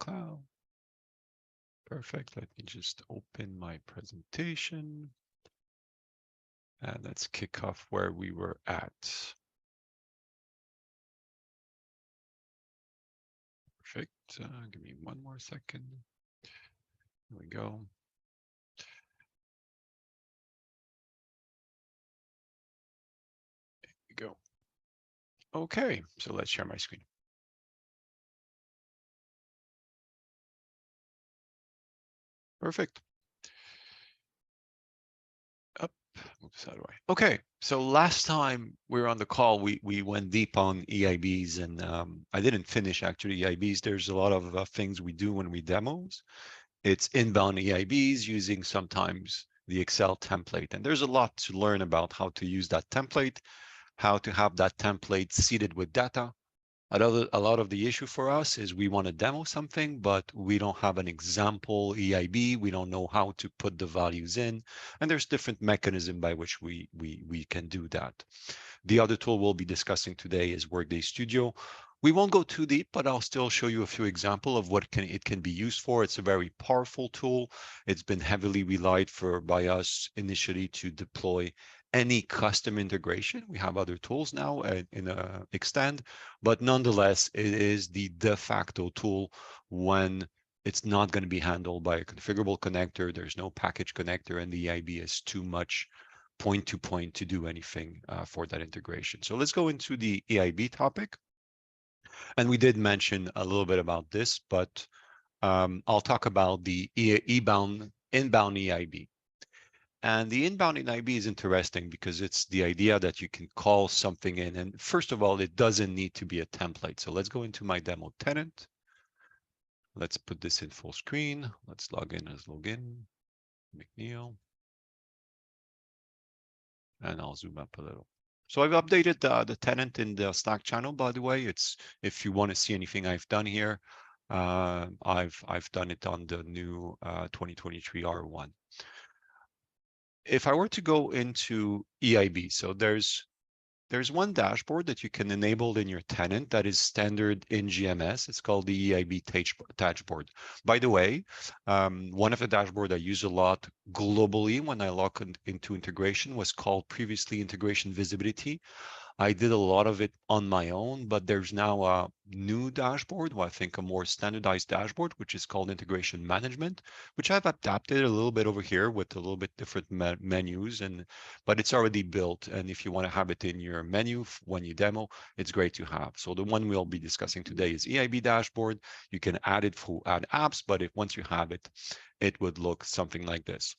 cloud. Perfect. Let me just open my presentation. And let's kick off where we were at. Perfect. Give me one more second. Here we go. There we go. Okay, so let's share my screen. Perfect. Up, oops, how do I? Okay, so last time we were on the call, we went deep on EIBs, and I didn't finish actually EIBs. There's a lot of things we do when we demos. It's inbound EIBs using sometimes the Excel template, and there's a lot to learn about how to use that template, how to have that template seeded with data. A lot of the issue for us is we want to demo something, but we don't have an example EIB. We don't know how to put the values in, and there's different mechanism by which we can do that. The other tool we'll be discussing today is Workday Studio. We won't go too deep, but I'll still show you a few examples of what it can be used for. It's a very powerful tool. It's been heavily relied by us initially to deploy any custom integration. We have other tools now in Extend, but nonetheless, it is the de facto tool when it's not going to be handled by a configurable connector. There's no package connector, and the EIB is too much point to point to do anything for that integration. So let's go into the EIB topic. And we did mention a little bit about this, but I'll talk about the inbound EIB. And the inbound EIB is interesting because it's the idea that you can call something in. And first of all, it doesn't need to be a template. So let's go into my demo tenant. Let's put this in full screen. Let's log in as login, McNeil. And I'll zoom up a little. So I've updated the tenant in the Slack channel, by the way. It's if you want to see anything I've done here, I've done it on the new 2023 R1. If I were to go into EIB, so there's one dashboard that you can enable in your tenant that is standard in GMS. It's called the EIB dashboard. By the way, one of the dashboards I use a lot globally when I log into integration was called previously integration visibility. I did a lot of it on my own, but there's now a new dashboard, well, I think a more standardized dashboard, which is called integration management, which I've adapted a little bit over here with a little bit different menus, but it's already built. And if you want to have it in your menu when you demo, it's great to have. So the one we'll be discussing today is EIB dashboard. You can add it through add apps, but once you have it, it would look something like this.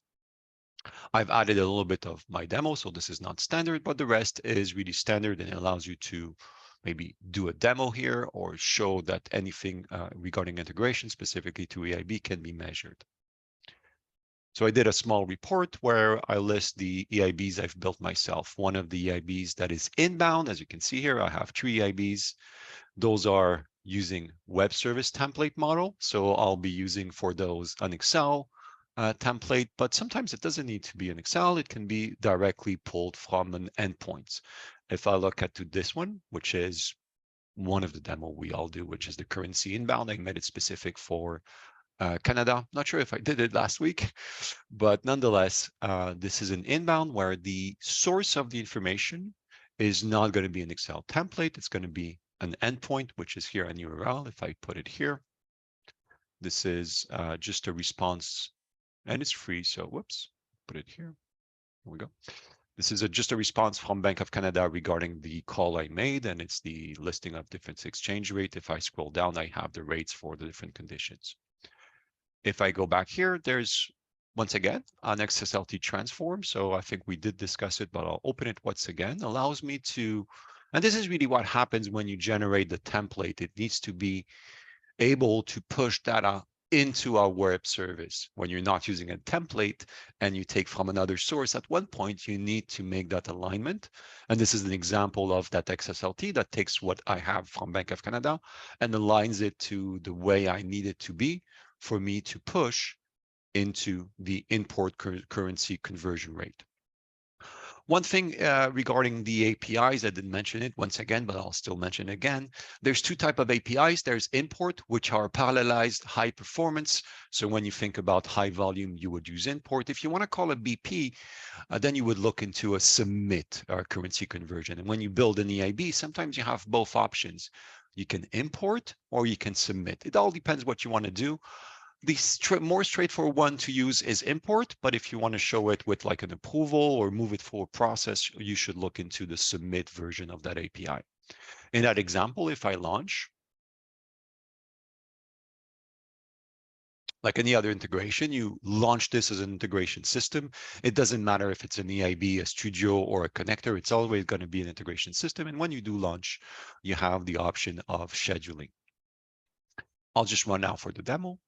I've added a little bit of my demo, so this is not standard, but the rest is really standard, and it allows you to maybe do a demo here or show that anything regarding integration specifically to EIB can be measured. So I did a small report where I list the EIBs I've built myself. One of the EIBs that is inbound, as you can see here, I have 3 EIBs. Those are using web service template model. So I'll be using for those an Excel template, but sometimes it doesn't need to be an Excel. It can be directly pulled from an endpoint. If I look at this one, which is one of the demo we all do, which is the currency inbound, I made it specific for Canada. Not sure if I did it last week, but nonetheless, this is an inbound where the source of the information is not going to be an Excel template. It's going to be an endpoint, which is here an URL. If I put it here, this is just a response. And it's free, so whoops, put it here. Here we go. This is just a response from Bank of Canada regarding the call I made, and it's the listing of different exchange rate. If I scroll down, I have the rates for the different conditions. If I go back here, there's, once again, an XSLT transform. So I think we did discuss it, but I'll open it once again. Allows me to, and this is really what happens when you generate the template. It needs to be able to push data into our web service. When you're not using a template and you take from another source, at one point you need to make that alignment. And this is an example of that XSLT that takes what I have from Bank of Canada and aligns it to the way I need it to be for me to push into the import currency conversion rate. One thing regarding the APIs, I didn't mention it once again, but I'll still mention it again. There's two types of APIs. There's import, which are parallelized high performance. So when you think about high volume, you would use import. If you want to call it BP, then you would look into a submit or currency conversion. And when you build an EIB, sometimes you have both options. You can import or you can submit. It all depends what you want to do. The more straightforward one to use is import, but if you want to show it with like an approval or move it for a process, you should look into the submit version of that API. In that example, if I launch, like any other integration, you launch this as an integration system. It doesn't matter if it's an EIB, a studio, or a connector, it's always going to be an integration system. And when you do launch, you have the option of scheduling. I'll just run now for the demo.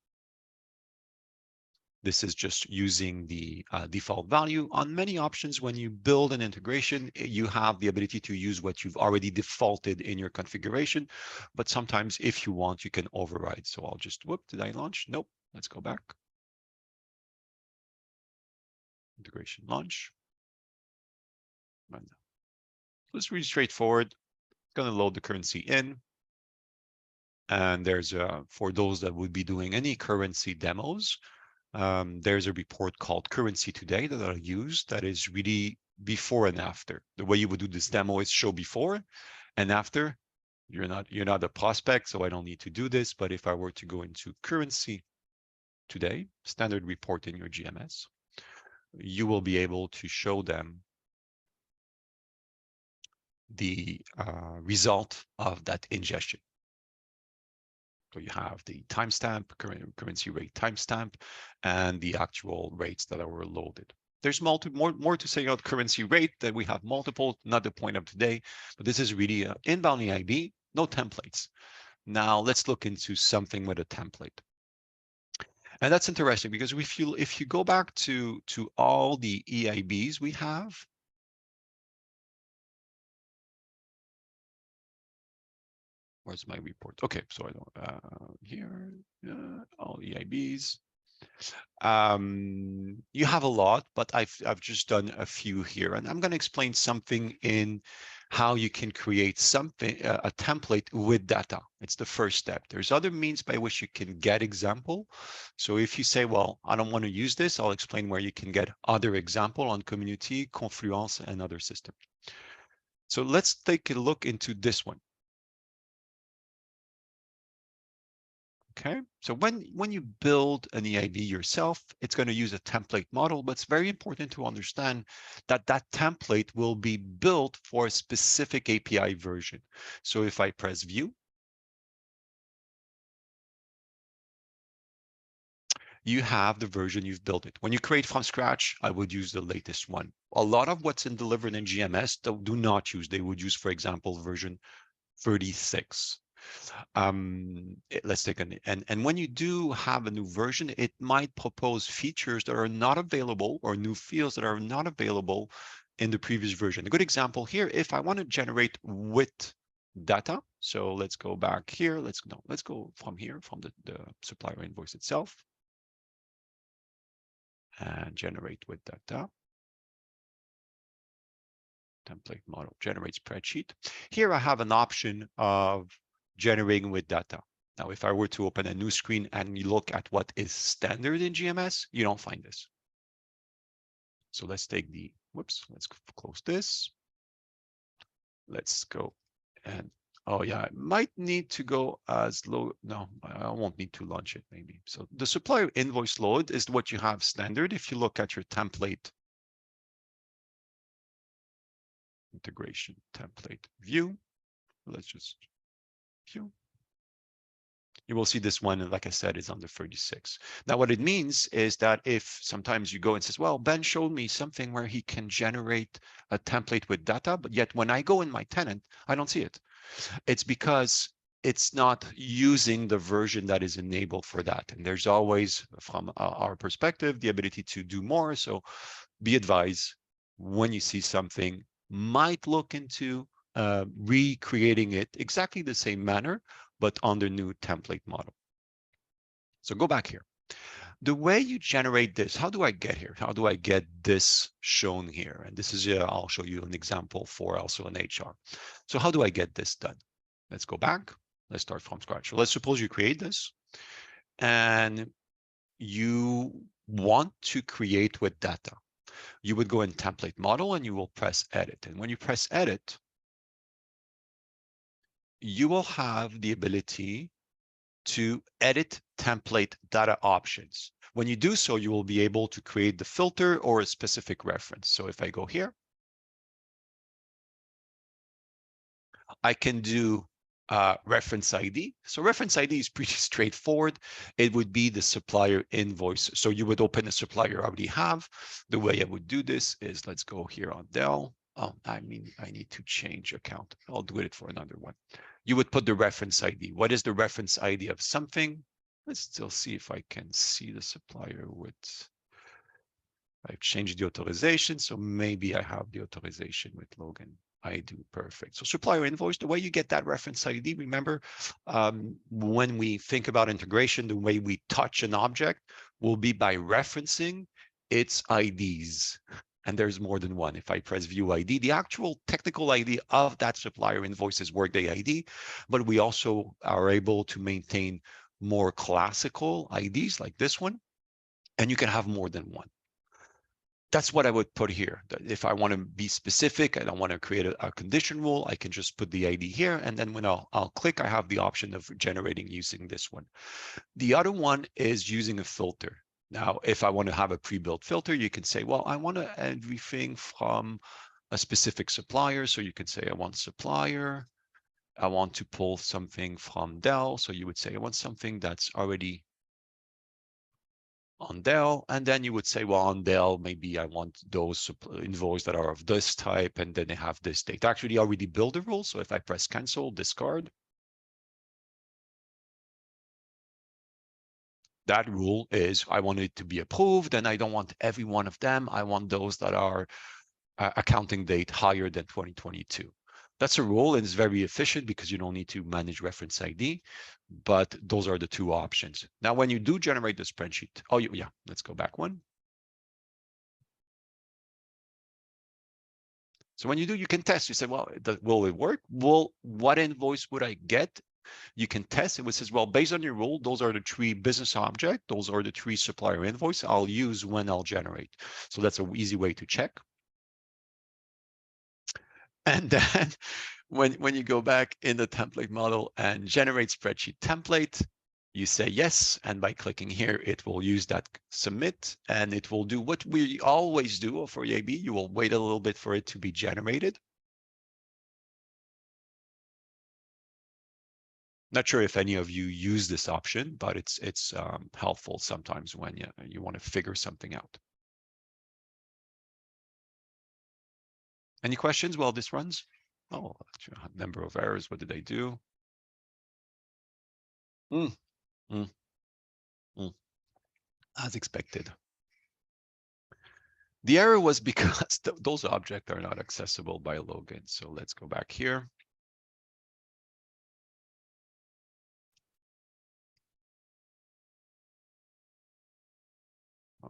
This is just using the default value. On many options, when you build an integration, you have the ability to use what you've already defaulted in your configuration. But sometimes if you want, you can override. So I'll just, whoop, did I launch? Nope, let's go back. Integration launch. Run. So it's really straightforward. It's going to load the currency in. And there's, for those that would be doing any currency demos, there's a report called Currency Today that I'll use that is really before and after. The way you would do this demo is show before and after. You're not a prospect, so I don't need to do this. But if I were to go into Currency Today, standard report in your GMS, you will be able to show them the result of that ingestion. So you have the timestamp, currency rate timestamp, and the actual rates that were loaded. There's more to say about currency rate, that we have multiple, not the point of today, but this is really an inbound EIB, no templates. Now let's look into something with a template. And that's interesting because if you go back to all the EIBs we have, where's my report? Okay, so I don't here, all EIBs. You have a lot, but I've just done a few here, and I'm going to explain something in how you can create something, a template with data. It's the first step. There's other means by which you can get example. So if you say, well, I don't want to use this, I'll explain where you can get other example on Community, Confluence, and other systems. So let's take a look into this one. Okay, so when you build an EIB yourself, it's going to use a template model, but it's very important to understand that that template will be built for a specific API version. So if I press view, you have the version you've built it. When you create from scratch, I would use the latest one. A lot of what's delivered in GMS do not use. They would use, for example, version 36. Let's take and when you do have a new version, it might propose features that are not available or new fields that are not available in the previous version. A good example here, if I want to generate with data, so let's go back here. Let's go from here, from the supplier invoice itself, and generate with data. Template model, generate spreadsheet. Here I have an option of generating with data. Now, if I were to open a new screen and you look at what is standard in GMS, you don't find this. So let's take the, whoops, let's close this. Let's go and, oh yeah, I might need to go as low. No, I won't need to launch it maybe. So the supplier invoice load is what you have standard. If you look at your template, integration template view, let's just view. You will see this one, like I said, is under 36. Now, what it means is that if sometimes you go and says, well, Ben showed me something where he can generate a template with data, but yet when I go in my tenant, I don't see it. It's because it's not using the version that is enabled for that. And there's always, from our perspective, the ability to do more. So be advised, when you see something, might look into recreating it exactly the same manner, but on the new template model. So go back here. The way you generate this, how do I get here? How do I get this shown here? And this is, I'll show you an example for also an HR. So how do I get this done? Let's go back. Let's start from scratch. So let's suppose you create this and you want to create with data. You would go in template model and you will press edit. And when you press edit, you will have the ability to edit template data options. When you do so, you will be able to create the filter or a specific reference. So if I go here, I can do reference ID. So reference ID is pretty straightforward. It would be the supplier invoice. So you would open a supplier you already have. The way I would do this is, let's go here on Dell. Oh, I mean, I need to change account. I'll do it for another one. You would put the reference ID. What is the reference ID of something? Let's still see if I can see the supplier with, I've changed the authorization. So maybe I have the authorization with Logan. I do, perfect. So supplier invoice, the way you get that reference ID, remember, when we think about integration, the way we touch an object will be by referencing its IDs. And there's more than one. If I press view ID, the actual technical ID of that supplier invoice is Workday ID, but we also are able to maintain more classical IDs like this one, and you can have more than one. That's what I would put here. If I want to be specific, I don't want to create a condition rule, I can just put the ID here. And then when I'll click, I have the option of generating using this one. The other one is using a filter. Now, if I want to have a pre-built filter, you can say, well, I want everything from a specific supplier. So you can say, I want supplier. I want to pull something from Dell. So you would say, I want something that's already on Dell, and then you would say, well, on Dell, maybe I want those invoices that are of this type, and then they have this date. Actually, already build a rule. So if I press cancel, discard, that rule is I want it to be approved, and I don't want every one of them. I want those that are accounting date higher than 2022. That's a rule, and it's very efficient because you don't need to manage reference ID, but those are the two options. Now, when you do generate the spreadsheet, oh, yeah, let's go back one. So when you do, you can test. You say, well, will it work? Well, what invoice would I get? You can test it. It says, well, based on your rule, those are the 3 business objects. Those are the 3 supplier invoice I'll use when I'll generate. So that's an easy way to check. And then when you go back in the template model and generate spreadsheet template, you say yes, and by clicking here, it will use that submit, and it will do what we always do for EIB. You will wait a little bit for it to be generated. Not sure if any of you use this option, but it's helpful sometimes when you want to figure something out. Any questions while this runs? Oh, number of errors. What did I do? As expected. The error was because those objects are not accessible by Logan. So let's go back here.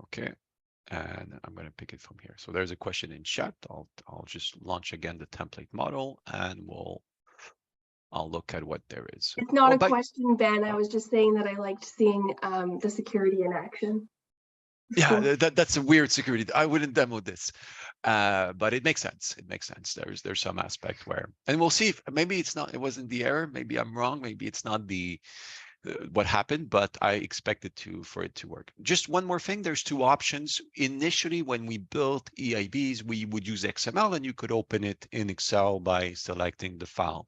Okay, and I'm going to pick it from here. So there's a question in chat. I'll just launch again the template model, and I'll look at what there is. It's not a question, Ben. I was just saying that I liked seeing the security in action. Yeah, that's a weird security. I wouldn't demo this, but it makes sense. It makes sense. There's some aspect where, and we'll see if maybe it wasn't the error. Maybe I'm wrong. Maybe it's not the what happened, but I expected for it to work. Just one more thing. There's 2 options. Initially, when we built EIBs, we would use XML, and you could open it in Excel by selecting the file.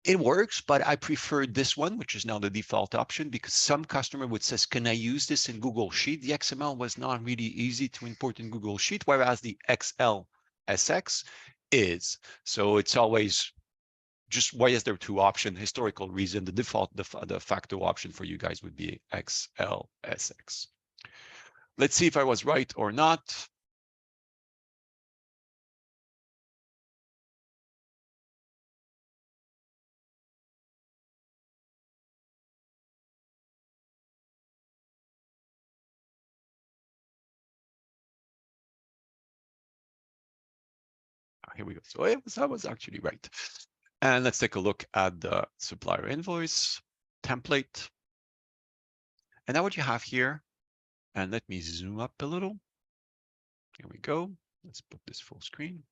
It works, but I prefer this one, which is now the default option, because some customer would say, can I use this in Google Sheet? The XML was not really easy to import in Google Sheet, whereas the XLSX is. So it's always just, why is there 2 options? Historical reason, the default, the facto option for you guys would be XLSX. Let's see if I was right or not. here we go. So I was actually right. And let's take a look at the supplier invoice template. And now what you have here, and let me zoom up a little. Here we go. Let's put this full screen.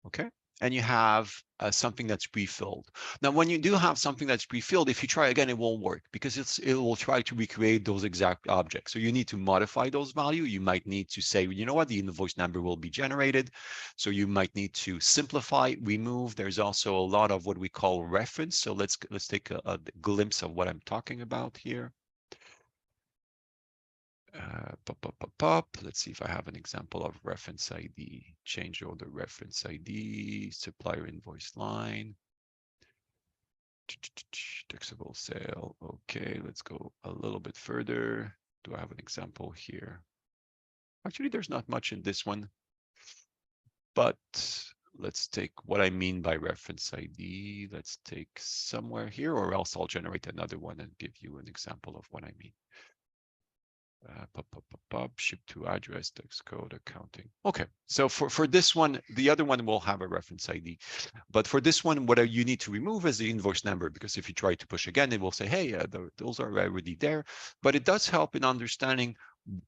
Okay. And you have something that's pre-filled. Now, when you do have something that's pre-filled, if you try again, it won't work because it will try to recreate those exact objects. So you need to modify those values. You might need to say, you know what, the invoice number will be generated. So you might need to simplify, remove. There's also a lot of what we call reference. So let's take a glimpse of what I'm talking about here. Let's see if I have an example of reference ID, change order reference ID, supplier invoice line, taxable sale. Okay, let's go a little bit further. Do I have an example here? Actually, there's not much in this one, but let's take what I mean by reference ID. Let's take somewhere here, or else I'll generate another one and give you an example of what I mean. Ship to address, tax code, accounting. Okay, so for this one, the other one will have a reference ID. But for this one, what you need to remove is the invoice number, because if you try to push again, it will say, hey, those are already there. But it does help in understanding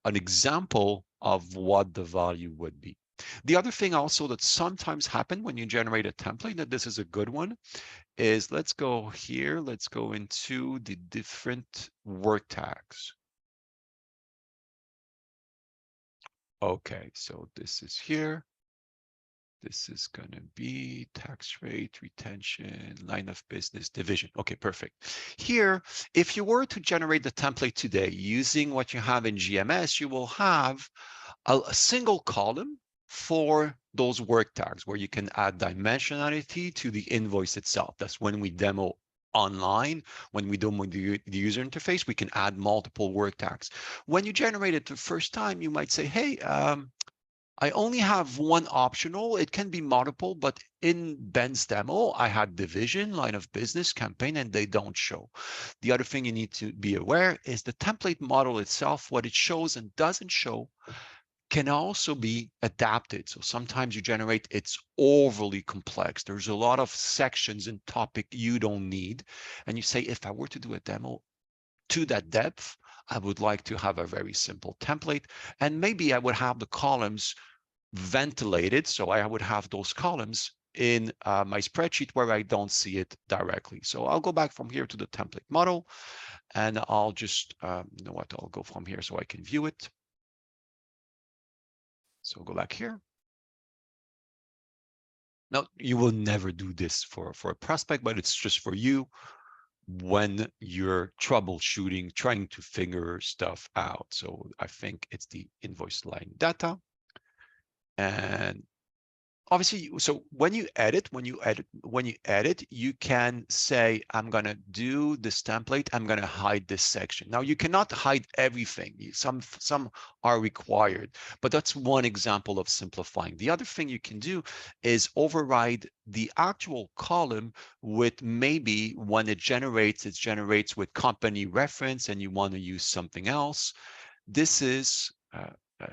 an example of what the value would be. The other thing also that sometimes happen when you generate a template, that this is a good one, is let's go here, let's go into the different work tags. Okay, so this is here. This is going to be tax rate, retention, line of business, division. Okay, perfect. Here, if you were to generate the template today using what you have in GMS, you will have a single column for those work tags where you can add dimensionality to the invoice itself. That's when we demo online, when we demo the user interface, we can add multiple work tags. When you generate it the first time, you might say, hey, I only have one optional. It can be multiple, but in Ben's demo, I had division, line of business, campaign, and they don't show. The other thing you need to be aware is the template model itself, what it shows and doesn't show can also be adapted. So sometimes you generate, it's overly complex. There's a lot of sections and topic you don't need. And you say, if I were to do a demo to that depth, I would like to have a very simple template. And maybe I would have the columns ventilated. So I would have those columns in my spreadsheet where I don't see it directly. So I'll go back from here to the template model, and I'll just, you know what, I'll go from here so I can view it. So go back here. Now, you will never do this for a prospect, but it's just for you when you're troubleshooting, trying to figure stuff out. So I think it's the invoice line data. And obviously, so when you edit, you can say, I'm going to do this template. I'm going to hide this section. Now, you cannot hide everything. Some are required, but that's one example of simplifying. The other thing you can do is override the actual column with maybe when it generates with company reference and you want to use something else. This is, I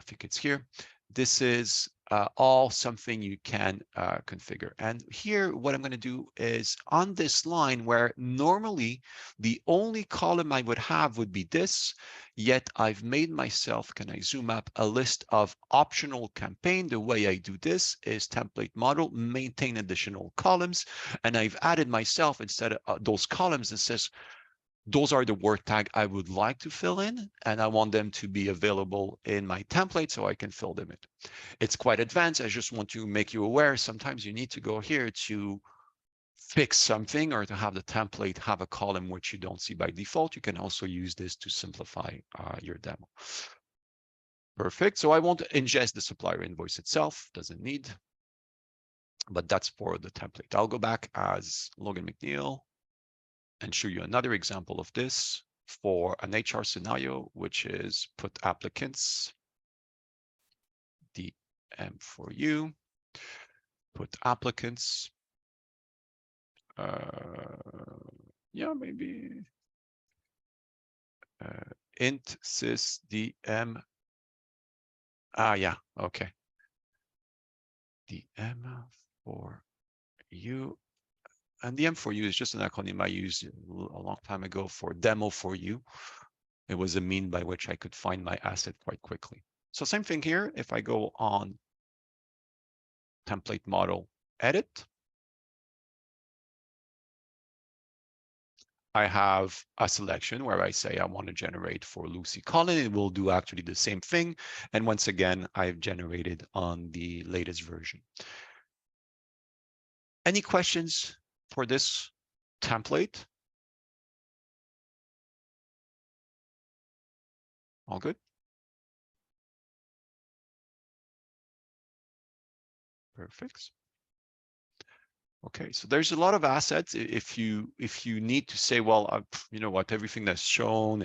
think it's here. This is all something you can configure. And here, what I'm going to do is on this line where normally the only column I would have would be this, yet I've made myself, can I zoom up, a list of optional campaign. The way I do this is template model, maintain additional columns. And I've added myself instead of those columns, it says, those are the word tag I would like to fill in, and I want them to be available in my template so I can fill them in. It's quite advanced. I just want to make you aware. Sometimes you need to go here to fix something or to have the template have a column which you don't see by default. You can also use this to simplify your demo. Perfect. So I won't ingest the supplier invoice itself. Doesn't need, but that's for the template. I'll go back as Logan McNeil and show you another example of this for an HR scenario, which is put applicants, DM for you, put applicants. Yeah, maybe int sys DM. Yeah, okay. the M for you. And the M for you is just an acronym I used a long time ago for demo for you. It was a mean by which I could find my asset quite quickly. So same thing here. If I go on template model, edit, I have a selection where I say I want to generate for Lucy Collin. It will do actually the same thing. And once again, I've generated on the latest version. Any questions for this template? All good? Perfect. Okay, so there's a lot of assets. If you need to say, well, you know what, everything that's shown,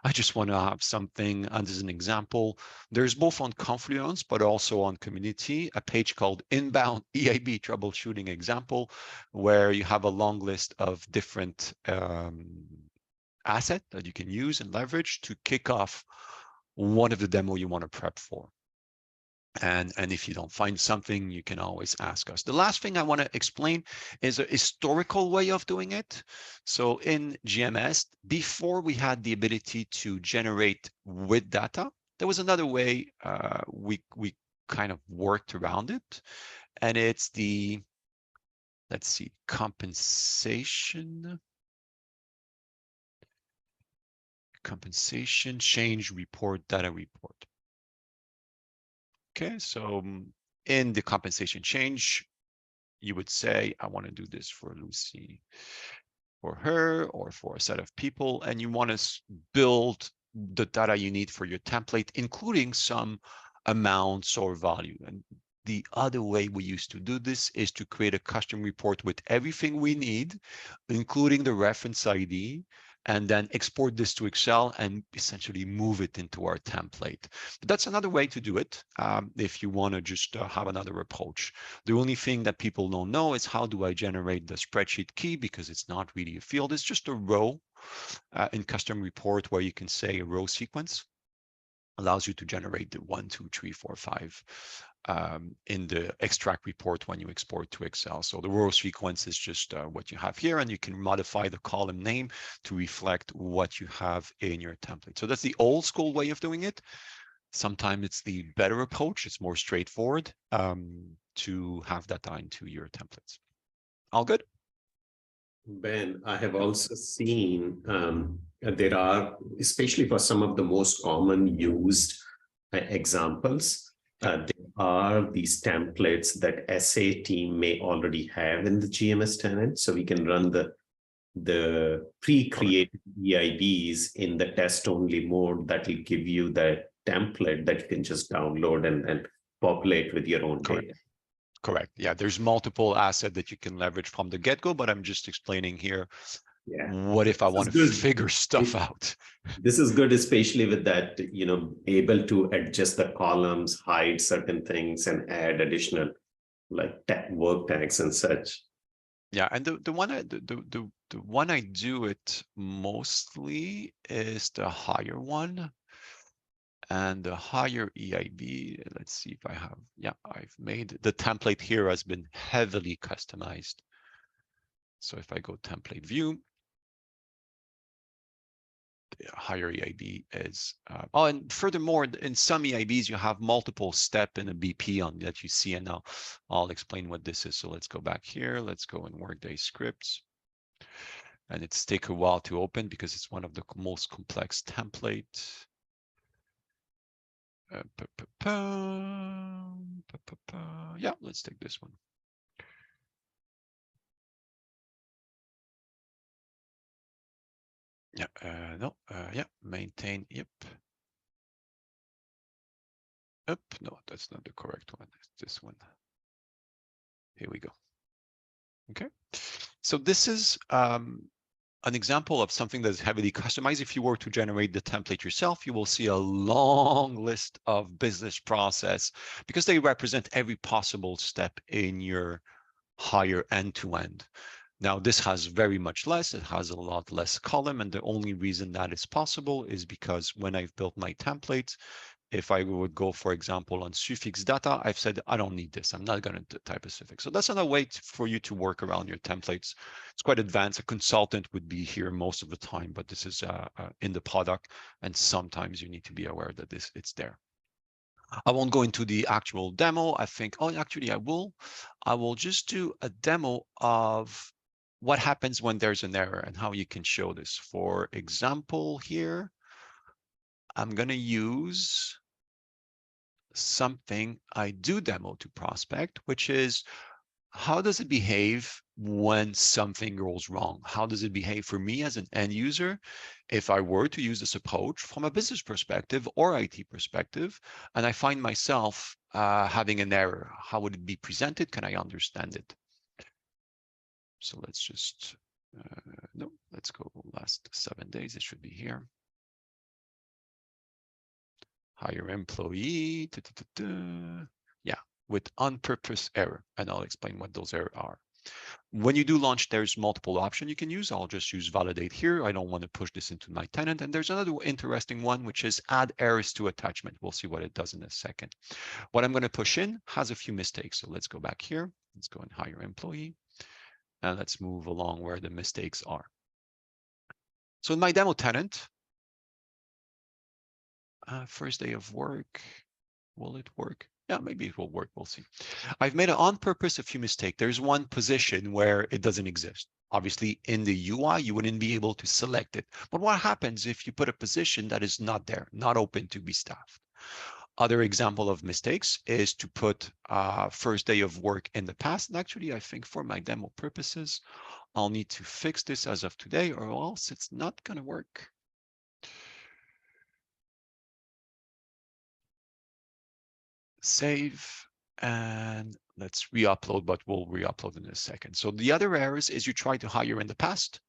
I just want to have something. And as an example, there's both on Confluence, but also on Community, a page called Inbound EIB Troubleshooting Example, where you have a long list of different assets that you can use and leverage to kick off one of the demo you want to prep for. And if you don't find something, you can always ask us. The last thing I want to explain is a historical way of doing it. So in GMS, before we had the ability to generate with data, there was another way we kind of worked around it. And it's the, let's see, compensation change report, data report. Okay, so in the compensation change, you would say, I want to do this for Lucy, for her, or for a set of people, and you want to build the data you need for your template, including some amounts or value. And the other way we used to do this is to create a custom report with everything we need, including the reference ID, and then export this to Excel and essentially move it into our template. But that's another way to do it if you want to just have another approach. The only thing that people don't know is how do I generate the spreadsheet key, because it's not really a field. It's just a row in custom report where you can say a row sequence. Allows you to generate the 1, 2, 3, 4, 5 in the extract report when you export to Excel. So the row sequence is just what you have here, and you can modify the column name to reflect what you have in your template. So that's the old school way of doing it. Sometimes it's the better approach. It's more straightforward to have that into your templates. All good? Ben, I have also seen there are, especially for some of the most common used examples, there are these templates that SA team may already have in the GMS tenant. So we can run the pre-created EIBs in the test-only mode that will give you the template that you can just download and populate with your own data. Correct. Yeah, there's multiple assets that you can leverage from the get-go, but I'm just explaining here. Yeah. What if I want to figure stuff out? This is good, especially with that, you know, able to adjust the columns, hide certain things, and add additional like work tags and such. Yeah, and the one I do it mostly is the higher one. And the higher EIB, let's see if I have, yeah, I've made the template here has been heavily customized. So if I go template view, the higher EIB is, oh, and furthermore, in some EIBs, you have multiple step in a BP on that you see, and now I'll explain what this is. So let's go back here. Let's go in Workday scripts. And it's take a while to open because it's one of the most complex templates. Yeah, let's take this one. Yeah, no, yeah, maintain, yep. No, that's not the correct one. It's this one. Here we go. Okay, so this is an example of something that is heavily customized. If you were to generate the template yourself, you will see a long list of business process because they represent every possible step in your higher end-to-end. Now, this has very much less. It has a lot less column, and the only reason that is possible is because when I've built my templates, if I would go, for example, on suffix data, I've said, I don't need this. I'm not going to type a suffix. So that's another way for you to work around your templates. It's quite advanced. A consultant would be here most of the time, but this is in the product. And sometimes you need to be aware that it's there. I won't go into the actual demo. I think, oh, actually, I will. I will just do a demo of what happens when there's an error and how you can show this. For example, here, I'm going to use something I do demo to prospect, which is how does it behave when something goes wrong? How does it behave for me as an end user if I were to use this approach from a business perspective or IT perspective, and I find myself having an error? How would it be presented? Can I understand it? So let's just, no, let's go last 7 days. It should be here. Hire employee, yeah, with on-purpose error, and I'll explain what those errors are. When you do launch, there's multiple options you can use. I'll just use validate here. I don't want to push this into my tenant. And there's another interesting one, which is add errors to attachment. We'll see what it does in a second. What I'm going to push in has a few mistakes. So let's go back here. Let's go and hire employee. And let's move along where the mistakes are. So in my demo tenant, first day of work, will it work? Yeah, maybe it will work. We'll see. I've made it on purpose a few mistakes. There's one position where it doesn't exist. Obviously, in the UI, you wouldn't be able to select it. But what happens if you put a position that is not there, not open to be staffed? Other example of mistakes is to put first day of work in the past. And actually, I think for my demo purposes, I'll need to fix this as of today, or else it's not going to work. Save, and let's re-upload, but we'll re-upload in a second. So the other errors is you try to hire in the past,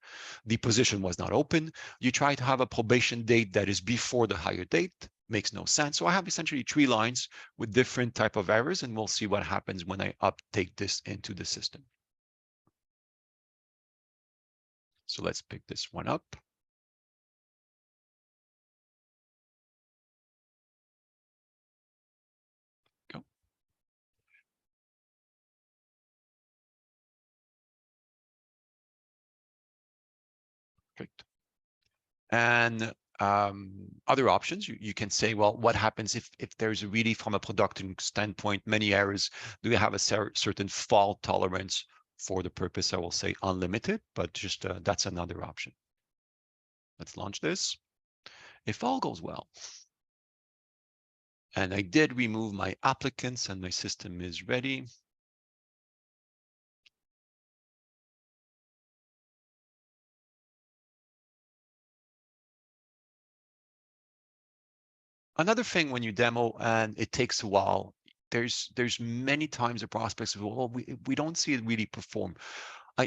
the position was not open. You try to have a probation date that is before the hire date, makes no sense. So I have essentially 3 lines with different type of errors, and we'll see what happens when I update this into the system. So let's pick this one up. Perfect. And other options, you can say, well, what happens if there's really, from a production standpoint, many errors? Do we have a certain fault tolerance? For the purpose, I will say unlimited, but just that's another option. Let's launch this. If all goes well, and I did remove my applicants and my system is ready. Another thing when you demo and it takes a while, there's many times the prospects say, well, we don't see it really perform.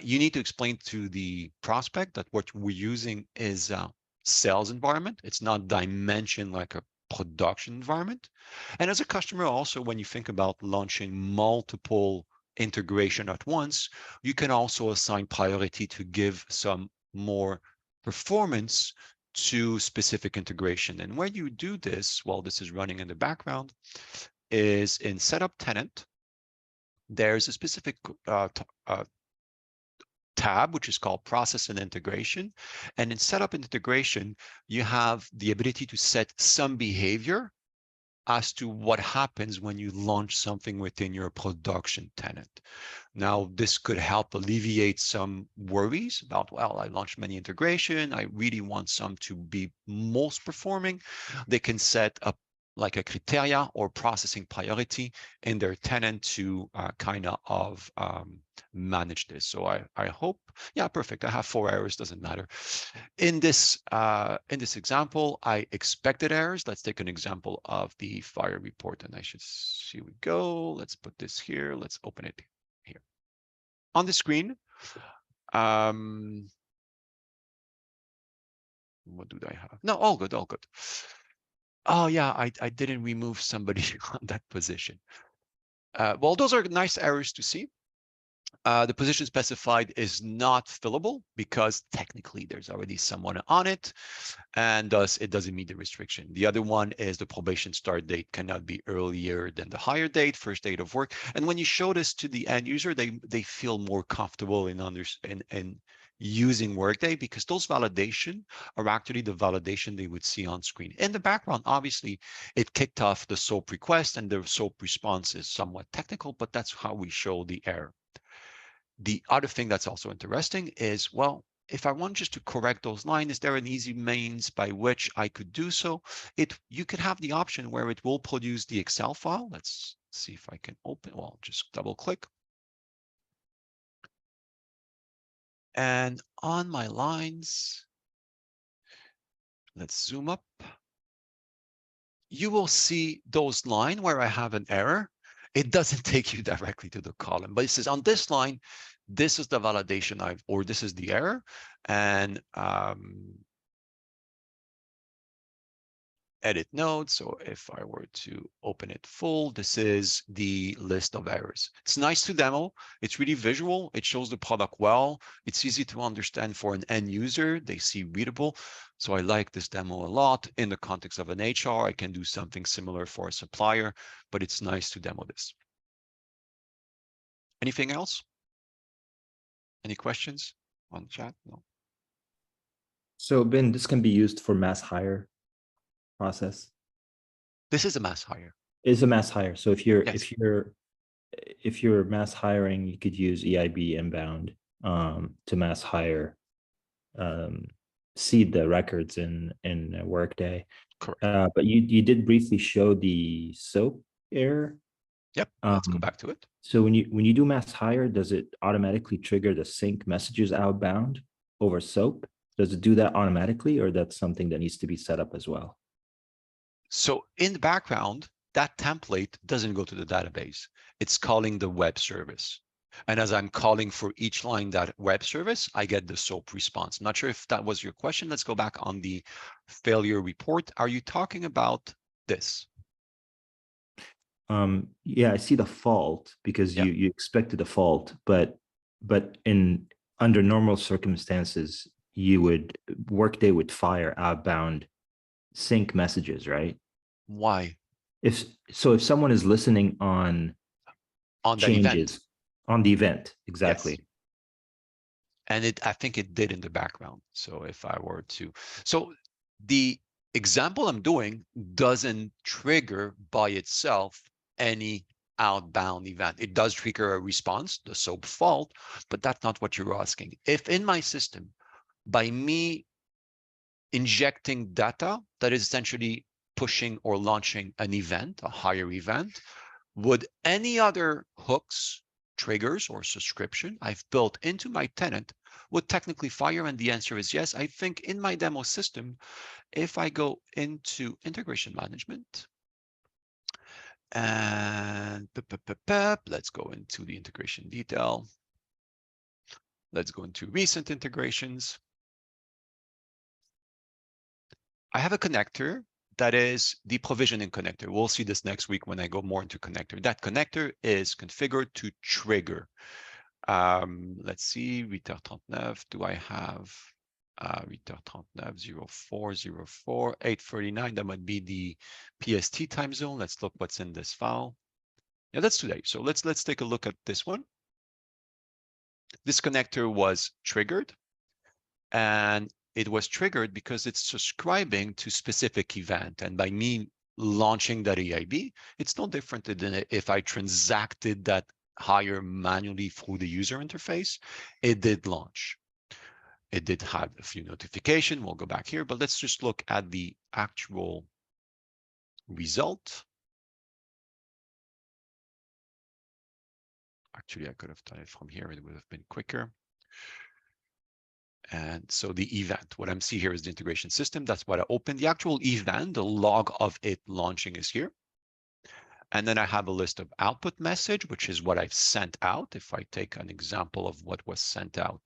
You need to explain to the prospect that what we're using is a sales environment. It's not dimension like a production environment. And as a customer, also, when you think about launching multiple integration at once, you can also assign priority to give some more performance to specific integration. And where you do this while this is running in the background is in setup tenant. There's a specific tab, which is called process and integration. And in setup and integration, you have the ability to set some behavior as to what happens when you launch something within your production tenant. Now, this could help alleviate some worries about, well, I launched many integration. I really want some to be most performing. They can set up like a criteria or processing priority in their tenant to kind of manage this. So I hope, yeah, perfect. I have 4 errors, doesn't matter. In this example, I expected errors. Let's take an example of the fire report, and I should see we go. Let's put this here. Let's open it here on the screen. What do I have? No, all good, all good. Oh yeah, I didn't remove somebody on that position. Well, those are nice errors to see. The position specified is not fillable because technically there's already someone on it, and thus it doesn't meet the restriction. The other one is the probation start date cannot be earlier than the hire date, first date of work. And when you show this to the end user, they feel more comfortable in using Workday, because those validation are actually the validation they would see on screen. In the background, obviously, it kicked off the SOAP request, and the SOAP response is somewhat technical, but that's how we show the error. The other thing that's also interesting is, well, if I want just to correct those lines, is there an easy means by which I could do so? You could have the option where it will produce the Excel file. Let's see if I can open, well, just double click. And on my lines, let's zoom up. You will see those lines where I have an error. It doesn't take you directly to the column, but it says on this line, this is the validation or this is the error. And edit node. So if I were to open it full, this is the list of errors. It's nice to demo. It's really visual. It shows the product well. It's easy to understand for an end user. They see readable. So I like this demo a lot. In the context of an HR, I can do something similar for a supplier, but it's nice to demo this. Anything else? Any questions on the chat? No. So Ben, this can be used for mass hire process. This is a mass hire. It's a mass hire. So if you're Yes. if you're mass hiring, you could use EIB inbound to mass hire, seed the records in Workday. Correct. But you did briefly show the SOAP error. Yep. Let's go back to it. So when you do mass hire, does it automatically trigger the sync messages outbound over SOAP? Does it do that automatically, or that's something that needs to be set up as well? So in the background, that template doesn't go to the database. It's calling the web service. And as I'm calling for each line that web service, I get the SOAP response. I'm not sure if that was your question. Let's go back on the failure report. Are you talking about this? Yeah, I see the fault because Yep. you expected a fault, but under normal circumstances, Workday would fire outbound sync messages, right? Why? If someone is listening on On the changes event. on the event, exactly. Yes. And I think it did in the background. So if I were to, so the example I'm doing doesn't trigger by itself any outbound event. It does trigger a response, the SOAP fault, but that's not what you're asking. If in my system, by me injecting data that is essentially pushing or launching an event, a higher event, would any other hooks, triggers, or subscription I've built into my tenant would technically fire? And the answer is yes. I think in my demo system, if I go into integration management, and let's go into the integration detail. Let's go into recent integrations. I have a connector that is the provisioning connector. We'll see this next week when I go more into connector. That connector is configured to trigger. Let's see, 8h39, do I have 8h39, 0404, 8:39, that might be the PST time zone. Let's look what's in this file. Yeah, that's today. So let's take a look at this one. This connector was triggered, and it was triggered because it's subscribing to specific event. And by me launching that EIB, it's no different than if I transacted that hire manually through the user interface. It did launch. It did have a few notifications. We'll go back here, but let's just look at the actual result. Actually, I could have done it from here. It would have been quicker. And so the event, what I'm seeing here is the integration system. That's what I opened. The actual event, the log of it launching is here. And then I have a list of output message, which is what I've sent out. If I take an example of what was sent out,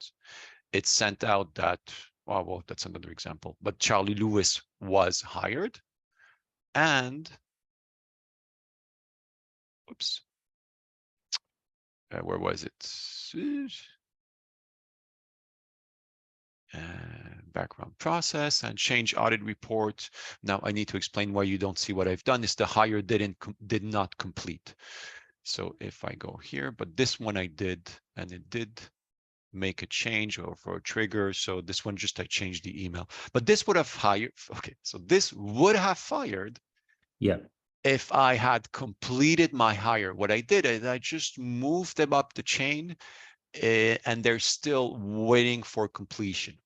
it sent out that, well, that's another example, but Charlie Lewis was hired. And, oops, where was it? Background process and change audit report. Now I need to explain why you don't see what I've done. Is the hire did not complete. So if I go here, but this one I did, and it did make a change or for a trigger. So this one just I changed the email, but this would have fired. Okay, so this would have fired. Yeah. If I had completed my hire. What I did is I just moved them up the chain, and they're still waiting for completion.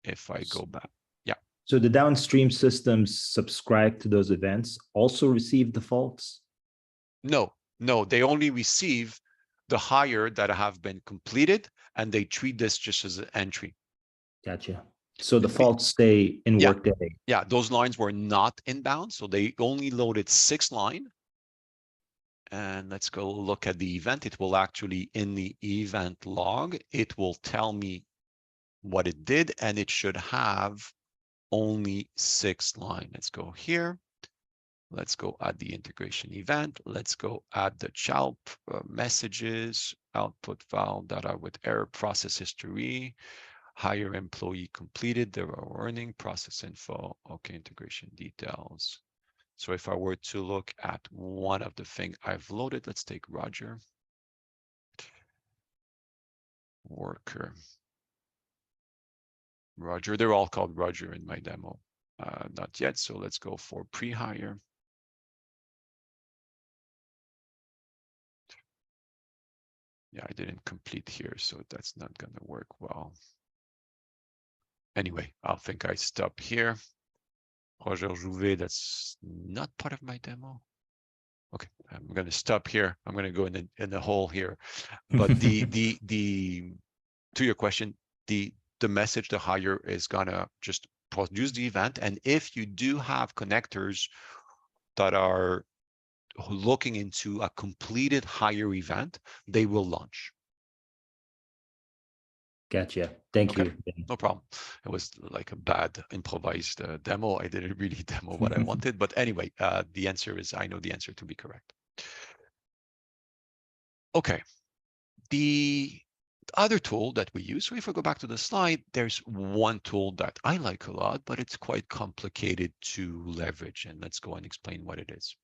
If I go back, yeah. So the downstream systems subscribe to those events also receive defaults? No, they only receive the hire that have been completed, and they treat this just as an entry. Gotcha. So the faults stay in Yeah. Workday. Yeah, those lines were not inbound, so they only loaded 6 line. And let's go look at the event. It will actually, in the event log, it will tell me what it did, and it should have only 6 line. Let's go here. Let's go add the integration event. Let's go add the child messages, output file data with error, process history, hire employee completed, there are warning, process info, okay, integration details. So if I were to look at one of the things I've loaded, let's take Roger. Worker. Roger, they're all called Roger in my demo. Not yet, so let's go for pre-hire. Yeah, I didn't complete here, so that's not going to work well. Anyway, I think I stop here. Roger Jouvet, that's not part of my demo. Okay, I'm going to stop here. I'm going to go in the hole here. But to your question, the message, the hire is going to just produce the event. And if you do have connectors that are looking into a completed hire event, they will launch. Gotcha. Thank you. No problem. It was like a bad improvised demo. I didn't really demo what I wanted, but anyway, the answer is, I know the answer to be correct. Okay. The other tool that we use, so if we go back to the slide, there's one tool that I like a lot, but it's quite complicated to leverage. And let's go and explain what it is.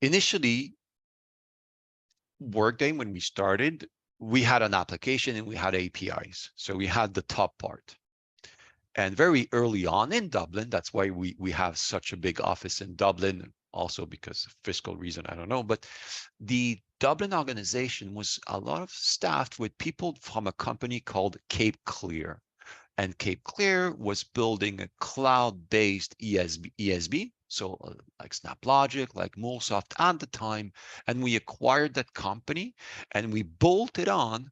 Initially, Workday, when we started, we had an application and we had APIs. So we had the top part. And very early on in Dublin, that's why we have such a big office in Dublin, also because of fiscal reason, I don't know. But the Dublin organization was a lot of staffed with people from a company called Cape Clear. And Cape Clear was building a cloud-based ESB, so like SnapLogic, like MuleSoft at the time. And we acquired that company and we bolted on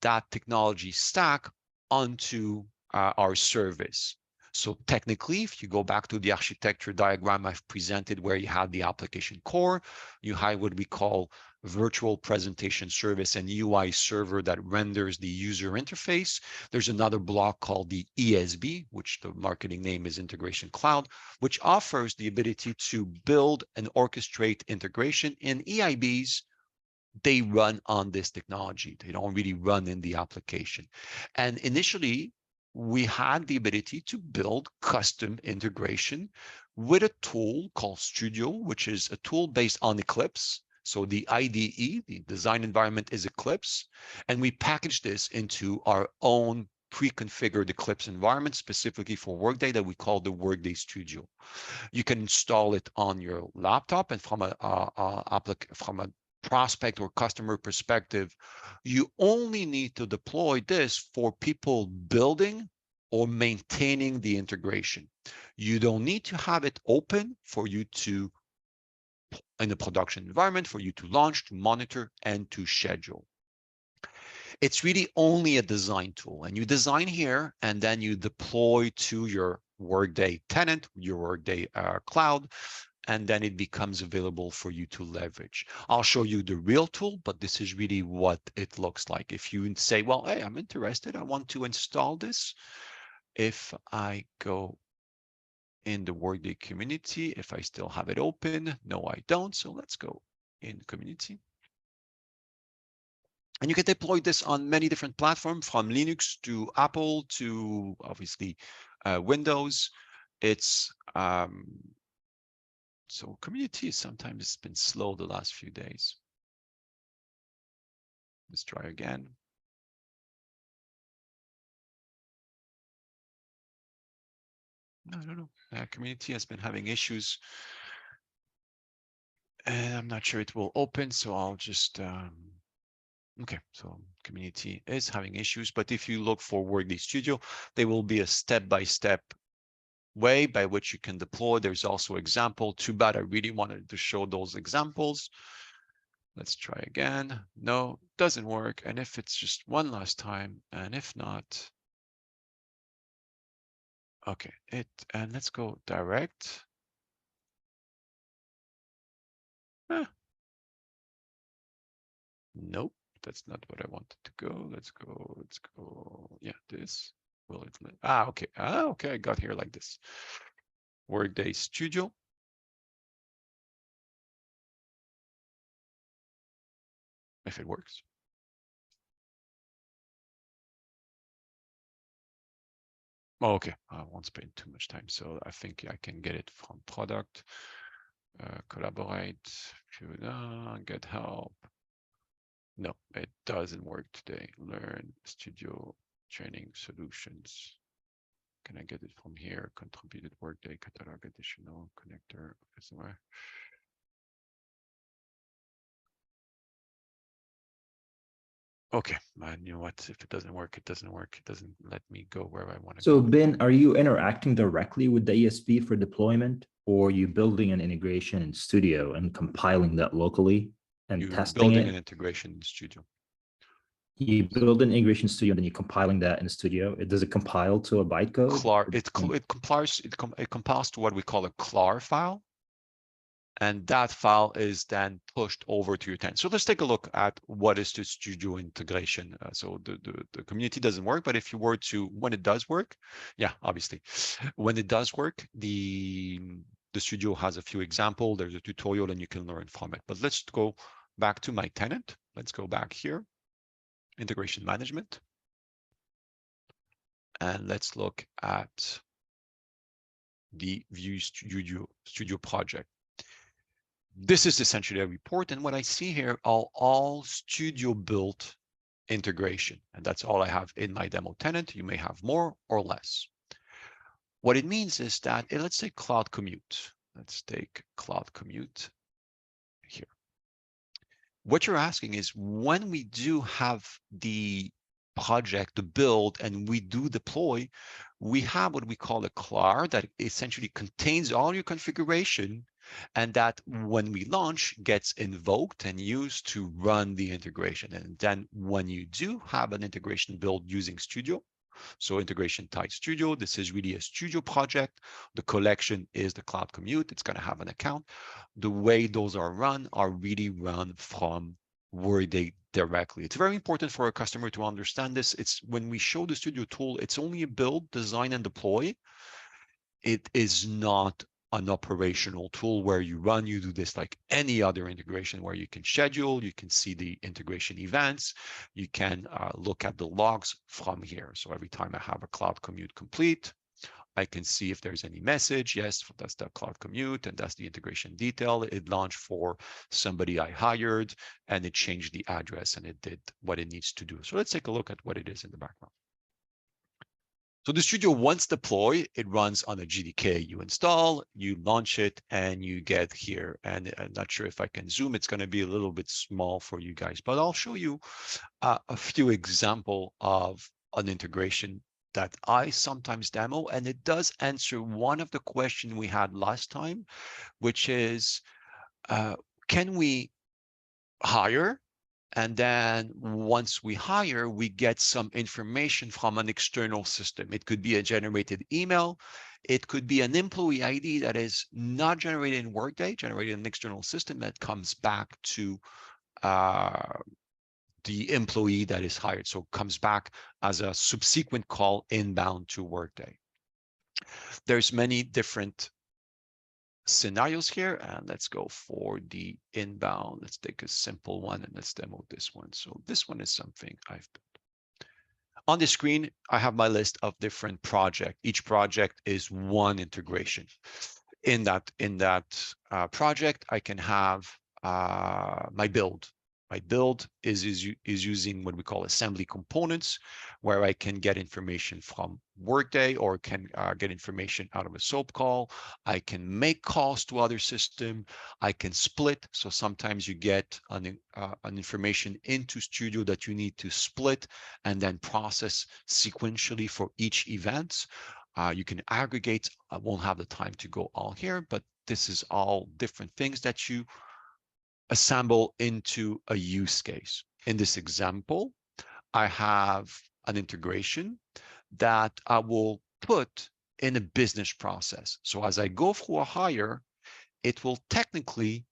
that technology stack onto our service. So technically, if you go back to the architecture diagram I've presented where you had the application core, you have what we call virtual presentation service and UI server that renders the user interface. There's another block called the ESB, which the marketing name is Integration Cloud, which offers the ability to build and orchestrate integration in EIBs. They run on this technology. They don't really run in the application. And initially, we had the ability to build custom integration with a tool called Studio, which is a tool based on Eclipse. So the IDE, the design environment, is Eclipse. And we packaged this into our own pre-configured Eclipse environment specifically for Workday that we call the Workday Studio. You can install it on your laptop, and from a prospect or customer perspective, you only need to deploy this for people building or maintaining the integration. You don't need to have it open for you to, in a production environment, for you to launch, to monitor, and to schedule. It's really only a design tool, and you design here, and then you deploy to your Workday tenant, your Workday cloud, and then it becomes available for you to leverage. I'll show you the real tool, but this is really what it looks like. If you say, well, hey, I'm interested, I want to install this. If I go in the Workday community, if I still have it open, no, I don't. So let's go in community. And you can deploy this on many different platforms, from Linux to Apple to obviously Windows. It's so community sometimes been slow the last few days. Let's try again. No. Community has been having issues. And I'm not sure it will open, so I'll just okay, so community is having issues, but if you look for Workday Studio, there will be a step-by-step way by which you can deploy. There's also example. Too bad I really wanted to show those examples. Let's try again. No, doesn't work. And if it's just one last time, and if not, okay, and let's go direct. Nope. That's not what I wanted to go. Let's go. Yeah, this. Will it let? Okay. Okay. I got here like this. Workday Studio. If it works. Okay. I won't spend too much time. So I think I can get it from product, collaborate, get help. No, it doesn't work today. Learn Studio Training Solutions. Can I get it from here? Contributed Workday catalog additional connector somewhere. Okay, you know what? If it doesn't work, it doesn't work. It doesn't let me go where I want to go. So Ben, are you interacting directly with the ESP for deployment, or are you building an integration in Studio and compiling that locally and testing building it? an integration in Studio. You build an integration Studio, and then you're compiling that in Studio. Does it compile to a bytecode? It compiles to what we call a CLAR file. And that file is then pushed over to your tenant. So let's take a look at what is the Studio integration. So the community doesn't work, but if you were to, when it does work, yeah, obviously, when it does work, the Studio has a few examples. There's a tutorial and you can learn from it. But let's go back to my tenant. Let's go back here, integration management. And let's look at the View Studio project. This is essentially a report, and what I see here are all Studio built integration, and that's all I have in my demo tenant. You may have more or less. What it means is that, let's say Cloud Commute. Let's take Cloud Commute here. What you're asking is, when we do have the project to build and we do deploy, we have what we call a CLAR that essentially contains all your configuration, and that when we launch gets invoked and used to run the integration. And then when you do have an integration build using Studio, so integration type Studio, this is really a Studio project. The collection is the Cloud Commute. It's going to have an account. The way those are really run from Workday directly. It's very important for a customer to understand this. It's when we show the Studio tool, it's only a build, design, and deploy. It is not an operational tool where you do this like any other integration, where you can schedule, you can see the integration events, you can look at the logs from here. So every time I have a Cloud Commute complete, I can see if there's any message. Yes, that's the Cloud Commute, and that's the integration detail. It launched for somebody I hired, and it changed the address, and it did what it needs to do. So let's take a look at what it is in the background. So the Studio, once deployed, it runs on a GDK. You install, you launch it, and you get here. And I'm not sure if I can zoom. It's going to be a little bit small for you guys, but I'll show you a few examples of an integration that I sometimes demo, and it does answer one of the questions we had last time, which is, can we hire? And then once we hire, we get some information from an external system. It could be a generated email. It could be an employee ID that is not generated in Workday, generated in an external system that comes back to the employee that is hired. So it comes back as a subsequent call inbound to Workday. There's many different scenarios here, and let's go for the inbound. Let's take a simple one and let's demo this one. So this one is something I've built. On the screen, I have my list of different projects. Each project is one integration. In that project, I can have my build. My build is using what we call assembly components, where I can get information from Workday or can get information out of a SOAP call. I can make calls to other system. I can split. So sometimes you get an information into Studio that you need to split and then process sequentially for each event. You can aggregate. I won't have the time to go all here, but this is all different things that you assemble into a use case. In this example, I have an integration that I will put in a business process. So as I go through a hire, it will technically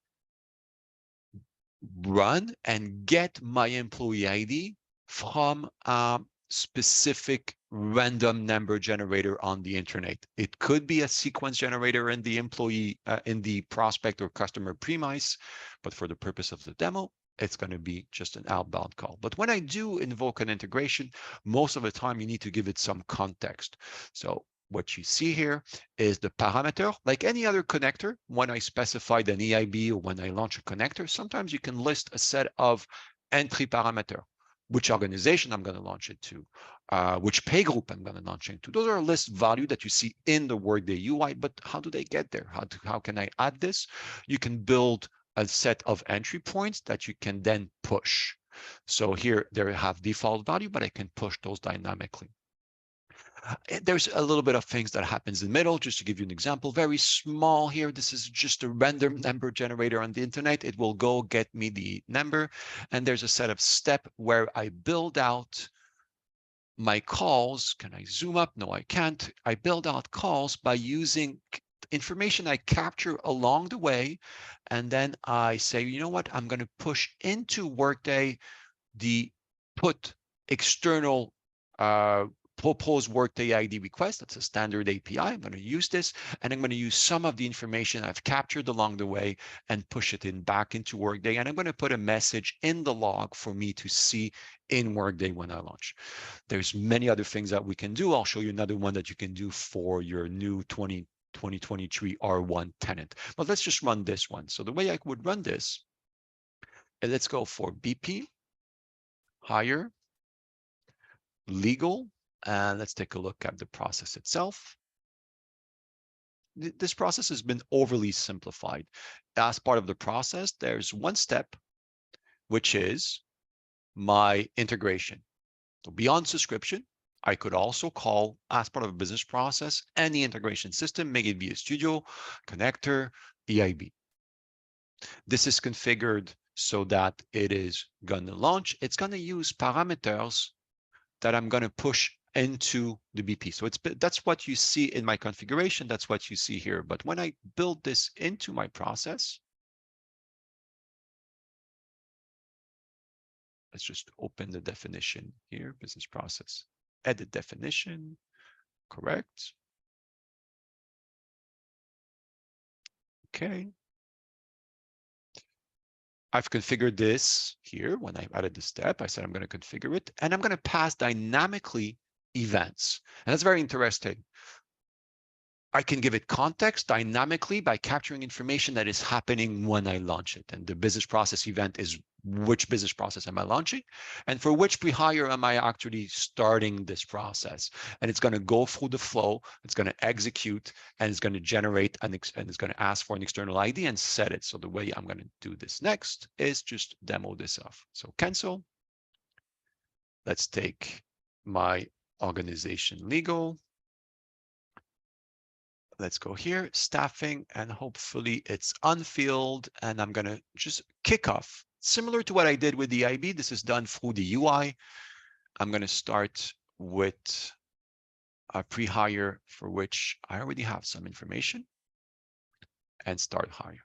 run and get my employee ID from a specific random number generator on the internet. It could be a sequence generator in the employee, in the prospect or customer premise, but for the purpose of the demo, it's going to be just an outbound call. But when I do invoke an integration, most of the time you need to give it some context. So what you see here is the parameter, like any other connector. When I specified an EIB or when I launch a connector, sometimes you can list a set of entry parameter, which organization I'm going to launch it to, which pay group I'm going to launch it to. Those are list value that you see in the Workday UI, but how do they get there? How can I add this? You can build a set of entry points that you can then push. So here they have default value, but I can push those dynamically. There's a little bit of things that happens in the middle. Just to give you an example, very small here. This is just a random number generator on the internet. It will go get me the number. And there's a set of steps where I build out my calls. Can I zoom up? No, I can't. I build out calls by using information I capture along the way. And then I say, you know what? I'm going to push into Workday the put external propose Workday ID request. That's a standard API. I'm going to use this, and I'm going to use some of the information I've captured along the way and push it in back into Workday. And I'm going to put a message in the log for me to see in Workday when I launch. There's many other things that we can do. I'll show you another one that you can do for your new 2023 R1 tenant. But let's just run this one. So the way I would run this, and let's go for BP, hire, legal, and let's take a look at the process itself. This process has been overly simplified. As part of the process, there's one step, which is my integration. So beyond subscription, I could also call, as part of a business process, any integration system, make it via Studio, connector, EIB. This is configured so that it is going to launch. It's going to use parameters that I'm going to push into the BP. So that's what you see in my configuration. That's what you see here. But when I build this into my process, let's just open the definition here, business process, edit definition, correct. Okay. I've configured this here. When I added the step, I said I'm going to configure it, and I'm going to pass dynamically events. And that's very interesting. I can give it context dynamically by capturing information that is happening when I launch it. And the business process event is which business process am I launching, and for which pre-hire am I actually starting this process. And it's going to go through the flow. It's going to execute, and it's going to generate and it's going to ask for an external ID and set it. So the way I'm going to do this next is just demo this off. So cancel. Let's take my organization legal. Let's go here, staffing, and hopefully it's unfilled. And I'm going to just kick off. Similar to what I did with the EIB, this is done through the UI. I'm going to start with a pre-hire for which I already have some information and start hire.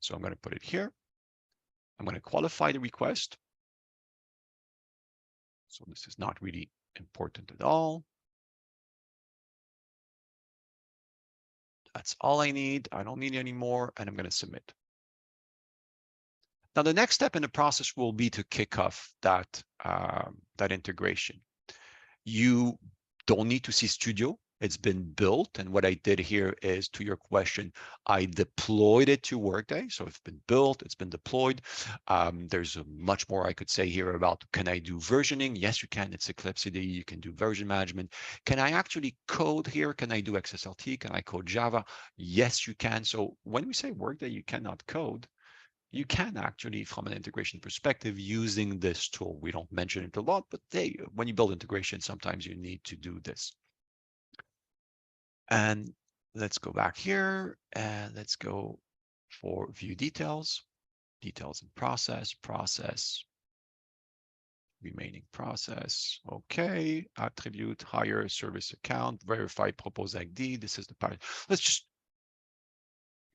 So I'm going to put it here. I'm going to qualify the request. So this is not really important at all. That's all I need. I don't need any more, and I'm going to submit. Now, the next step in the process will be to kick off that, that integration. You don't need to see Studio. It's been built. And what I did here is, to your question, I deployed it to Workday. So it's been built, it's been deployed. There's much more I could say here about, can I do versioning? Yes, you can. It's Eclipse IDE. You can do version management. Can I actually code here? Can I do XSLT? Can I code Java? Yes, you can. So when we say Workday, you cannot code, you can actually, from an integration perspective, using this tool. We don't mention it a lot, but when you build integration, sometimes you need to do this. And let's go back here and let's go for view details, details in process, remaining process. Okay, attribute, hire, service account, verify propose ID. This is the part. Let's just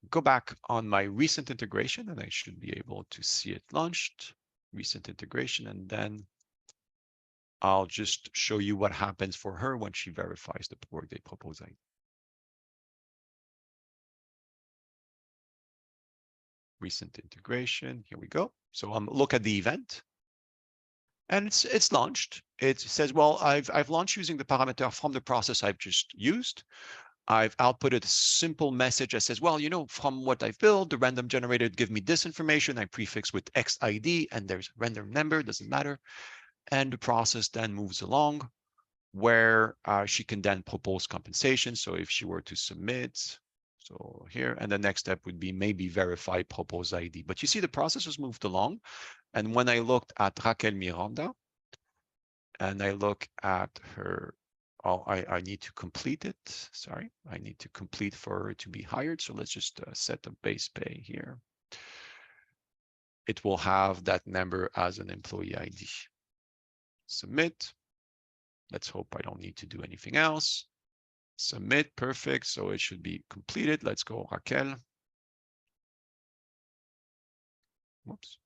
go back on my recent integration and I should be able to see it launched, recent integration, and then I'll just show you what happens for her when she verifies the Workday propose ID. Recent integration, here we go. So look at the event and it's launched. It says, well, I've launched using the parameter from the process I've just used. I've outputted a simple message that says, well, you know, from what I've built, the random generator give me this information. I prefix with XID and there's random number, doesn't matter. And the process then moves along where she can then propose compensation. So if she were to submit, so here, and the next step would be maybe verify propose ID. But you see the process has moved along. And when I looked at Raquel Miranda, and I look at her, oh, I need to complete it. Sorry, I need to complete for her to be hired. So let's just set the base pay here. It will have that number as an employee ID. Submit. Let's hope I don't need to do anything else. Submit, perfect. So it should be completed. Let's go, Raquel. Whoops.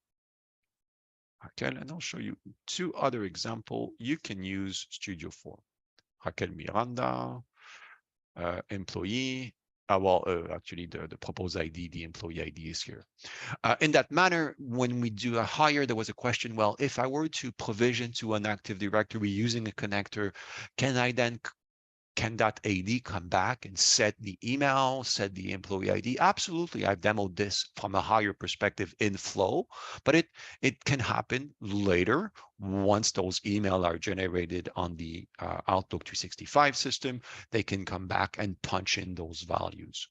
Raquel, and I'll show you two other examples you can use Studio for. Raquel Miranda, employee. Actually, the propose ID, the employee ID is here. In that manner, when we do a hire, there was a question, well, if I were to provision to an Active Directory using a connector, can that AD come back and set the email, set the employee ID? Absolutely. I've demoed this from a higher perspective in Flow, but it can happen later once those emails are generated on the Outlook 365 system. They can come back and punch in those values.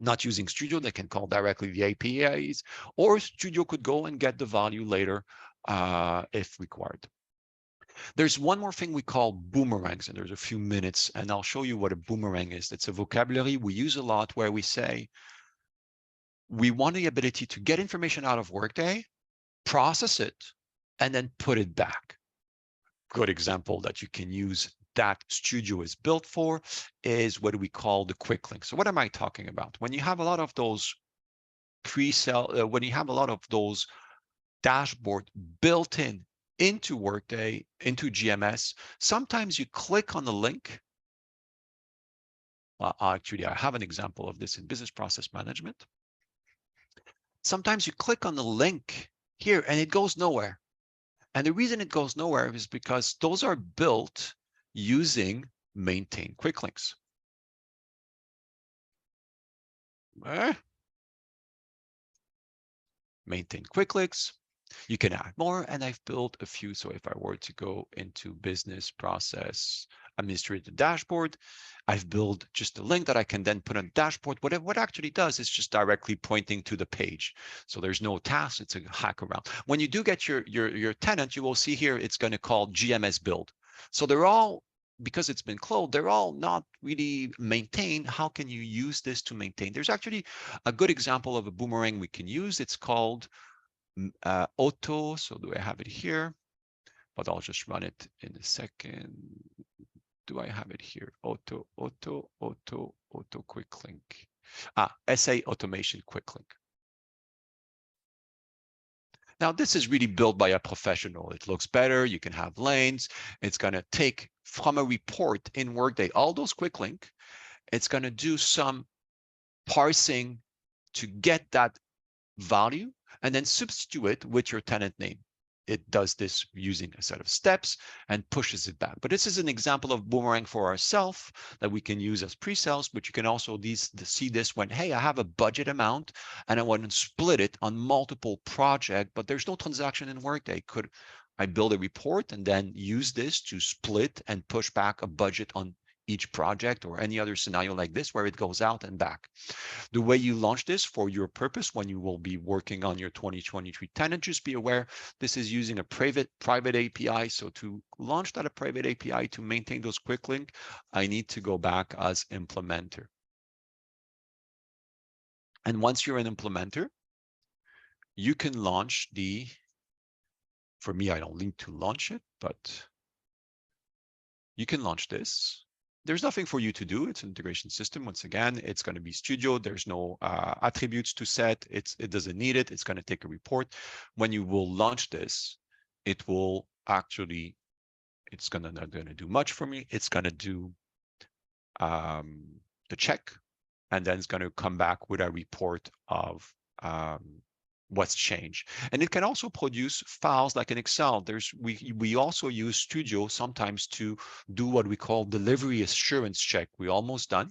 Not using Studio, they can call directly the APIs, or Studio could go and get the value later if required. There's one more thing we call boomerangs, and there's a few minutes, and I'll show you what a boomerang is. It's a vocabulary we use a lot where we say we want the ability to get information out of Workday, process it, and then put it back. Good example that you can use that Studio is built for is what we call the quick link. So what am I talking about? When you have a lot of those when you have a lot of those dashboard built into Workday, into GMS, sometimes you click on the link. Actually, I have an example of this in business process management. Sometimes you click on the link here and it goes nowhere. And the reason it goes nowhere is because those are built using maintain quick links. Maintain quick links. You can add more, and I've built a few. So if I were to go into business process administrative dashboard, I've built just a link that I can then put on dashboard. What actually does is just directly pointing to the page. So there's no task, it's a hack around. When you do get your tenant, you will see here, it's going to call GMS build. So they're all, because it's been cloned, they're all not really maintained. How can you use this to maintain? There's actually a good example of a boomerang we can use. It's called auto. So do I have it here? But I'll just run it in a second. Do I have it here? Auto quick link. SA automation quick link. Now this is really built by a professional. It looks better. You can have lanes. It's going to take from a report in Workday all those quick link. It's going to do some parsing to get that value and then substitute it with your tenant name. It does this using a set of steps and pushes it back. But this is an example of boomerang for ourselves that we can use as pre-sales, but you can also see this when, hey, I have a budget amount and I want to split it on multiple projects, but there's no transaction in Workday. Could I build a report and then use this to split and push back a budget on each project or any other scenario like this where it goes out and back? The way you launch this for your purpose when you will be working on your 2023 tenant, just be aware this is using a private API. So to launch that a private API to maintain those quick link, I need to go back as implementer. And once you're an implementer, you can launch for me, I don't need to launch it, but you can launch this. There's nothing for you to do. It's an integration system. Once again, it's going to be Studio. There's no attributes to set. It doesn't need it. It's going to take a report. When you will launch this, it will actually, it's not going to do much for me. It's going to do the check, and then it's going to come back with a report of what's changed. And it can also produce files like in Excel. We also use Studio sometimes to do what we call delivery assurance check. We're almost done,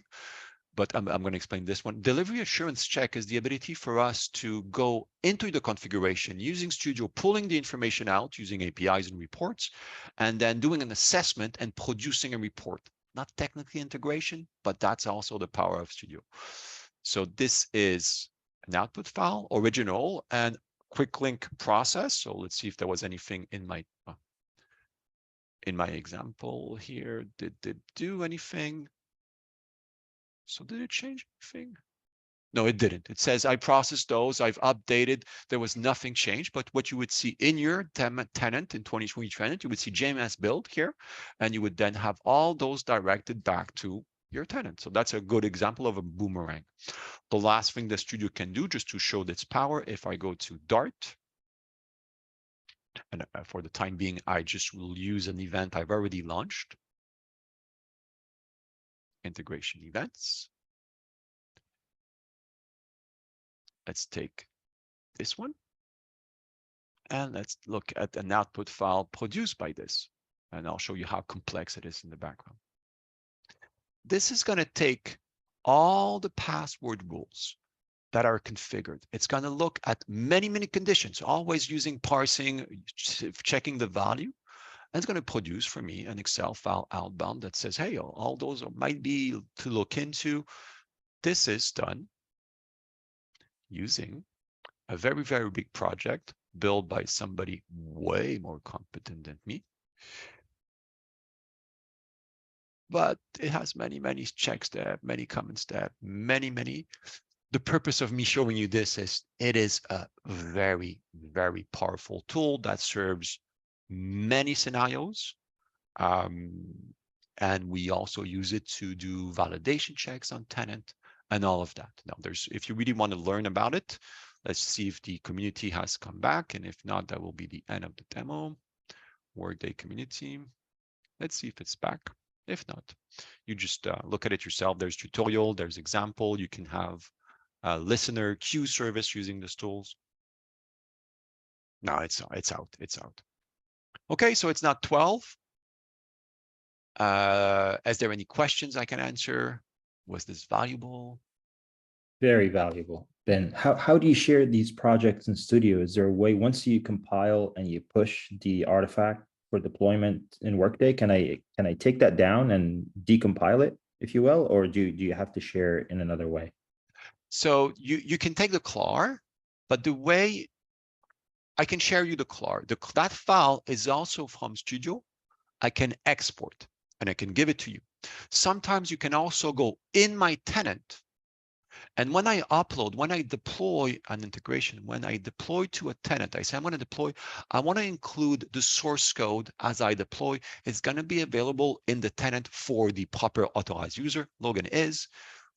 but I'm going to explain this one. Delivery assurance check is the ability for us to go into the configuration using Studio, pulling the information out using APIs and reports, and then doing an assessment and producing a report. Not technically integration, but that's also the power of Studio. So this is an output file, original, and quick link process. So let's see if there was anything in my example here. Did it do anything? So did it change anything? No, it didn't. It says I processed those, I've updated. There was nothing changed, but what you would see in your tenant in 2020 tenant, you would see JMS build here, and you would then have all those directed back to your tenant. So that's a good example of a boomerang. The last thing the Studio can do, just to show its power, if I go to Dart, and for the time being, I just will use an event I've already launched. Integration events. Let's take this one. And let's look at an output file produced by this. And I'll show you how complex it is in the background. This is going to take all the password rules that are configured. It's going to look at many, many conditions, always using parsing, checking the value. And it's going to produce for me an Excel file outbound that says, hey, all those might be to look into. This is done using a very, very big project built by somebody way more competent than me. But it has many, many check steps, many common steps, many. The purpose of me showing you this is it is a very, very powerful tool that serves many scenarios. And we also use it to do validation checks on tenant and all of that. Now, if you really want to learn about it, let's see if the community has come back. And if not, that will be the end of the demo. Workday community. Let's see if it's back. If not, you just look at it yourself. There's tutorial, there's example. You can have a listener queue service using these tools. No, it's out. Okay, so it's not 12. Is there any questions I can answer? Was this valuable? Very valuable. Ben, how do you share these projects in Studio? Is there a way, once you compile and you push the artifact for deployment in Workday, can I take that down and decompile it, if you will, or do you have to share it in another way? So you can take the CLAR, but the way I can share you the CLAR, that file is also from Studio. I can export and I can give it to you. Sometimes you can also go in my tenant. And when I upload, when I deploy an integration, when I deploy to a tenant, I say, I want to include the source code as I deploy. It's going to be available in the tenant for the proper authorized user. Logan is.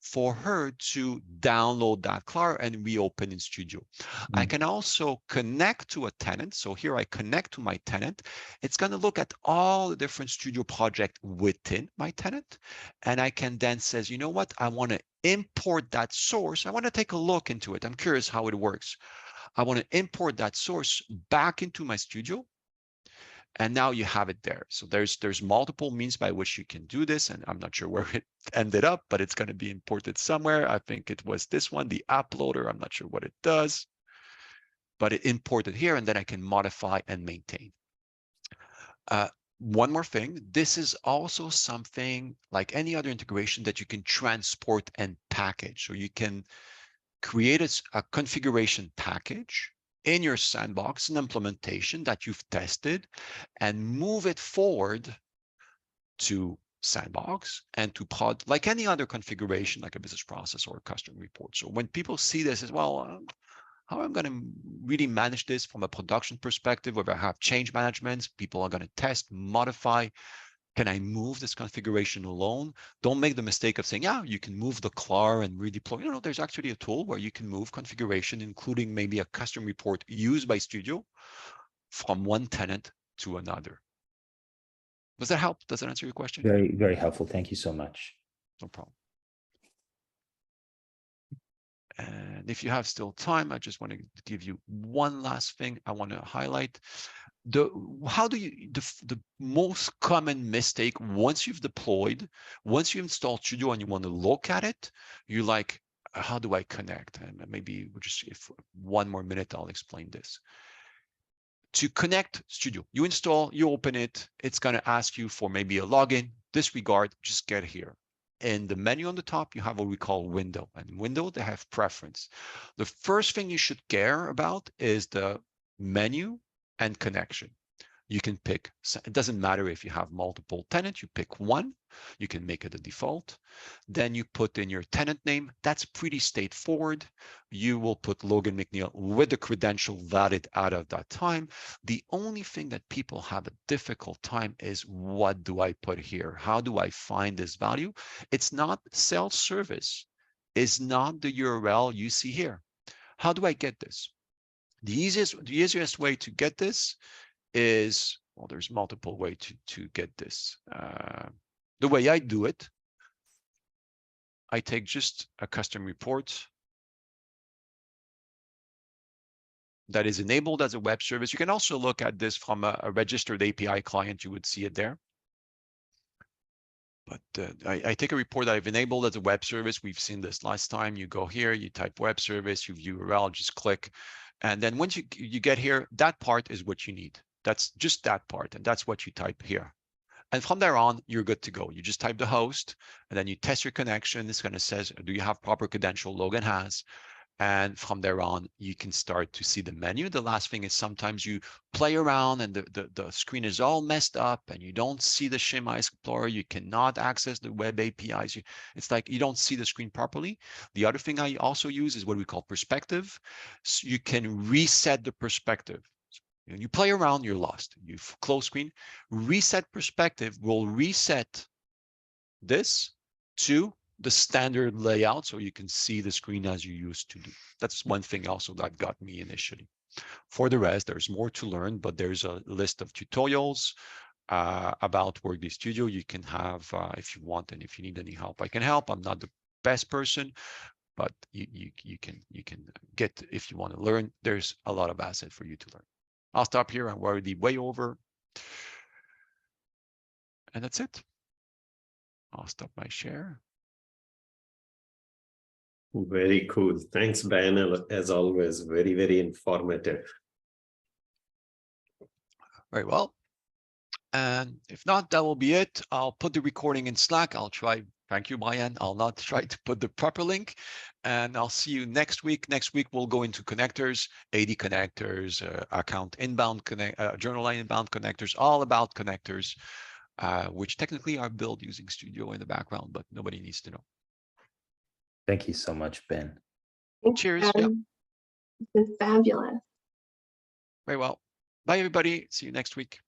for her to download that CLAR and reopen in Studio. I can also connect to a tenant. So here I connect to my tenant. It's going to look at all the different Studio projects within my tenant. And I can then says, you know what, I want to import that source. I want to take a look into it. I'm curious how it works. I want to import that source back into my Studio. And now you have it there. So there's multiple means by which you can do this. And I'm not sure where it ended up, but it's going to be imported somewhere. I think it was this one, the app loader. I'm not sure what it does, but it imported here, and then I can modify and maintain. One more thing, this is also something like any other integration that you can transport and package. So you can create a configuration package in your sandbox, an implementation that you've tested, and move it forward to sandbox and to pod, like any other configuration, like a business process or a custom report. So when people see this as well, how I'm going to really manage this from a production perspective, where I have change management, people are going to test, modify. Can I move this configuration alone? Don't make the mistake of saying, yeah, you can move the CLAR and redeploy. You know, there's actually a tool where you can move configuration, including maybe a custom report used by Studio, from one tenant to another. Does that help? Does that answer your question? Very, very helpful. Thank you so much. No problem. And if you have still time, I just want to give you one last thing I want to highlight. How do you, the most common mistake once you've deployed, once you install Studio and you want to look at it, you're like, how do I connect? And maybe we'll just, if 1 more minute, I'll explain this. To connect Studio, you install, you open it, it's going to ask you for maybe a login. Disregard, just get here. In the menu on the top, you have what we call window. And window, they have preference. The first thing you should care about is the menu and connection. You can pick, it doesn't matter if you have multiple tenants, you pick one, you can make it a default. Then you put in your tenant name. That's pretty straightforward. You will put Logan McNeil with the credential valid out of that time. The only thing that people have a difficult time is, what do I put here? How do I find this value? It's not self-service. It's not the URL you see here. How do I get this? The easiest way to get this is, well, there's multiple ways to get this. The way I do it, I take just a custom report that is enabled as a web service. You can also look at this from a registered API client. You would see it there. But I take a report that I've enabled as a web service. We've seen this last time. You go here, you type web service, you view URL, just click. And then once you get here, that part is what you need. That's just that part. And that's what you type here. And from there on, you're good to go. You just type the host, and then you test your connection. It's going to say, do you have proper credential? Logan has. And from there on, you can start to see the menu. The last thing is sometimes you play around and the screen is all messed up and you don't see the Schema Explorer. You cannot access the web APIs. It's like you don't see the screen properly. The other thing I also use is what we call perspective. So you can reset the perspective. You play around, you're lost. You close screen. Reset perspective will reset this to the standard layout, so you can see the screen as you used to do. That's one thing also that got me initially. For the rest, there's more to learn, but there's a list of tutorials about Workday Studio. You can have, if you want, and if you need any help, I can help. I'm not the best person, but you can get, if you want to learn, there's a lot of asset for you to learn. I'll stop here. I'm already way over. And that's it. I'll stop my share. Very cool. Thanks, Ben. As always, very, very informative. Very well. And if not, that will be it. I'll put the recording in Slack. I'll try. Thank you, Brian. I'll not try to put the proper link. And I'll see you next week. Next week, we'll go into connectors, AD connectors, account inbound connect, journal line inbound connectors, all about connectors, which technically are built using Studio in the background, but nobody needs to know. Thank you so much, Ben. Cheers. Yeah. It's been fabulous. Very well. Bye, everybody. See you next week.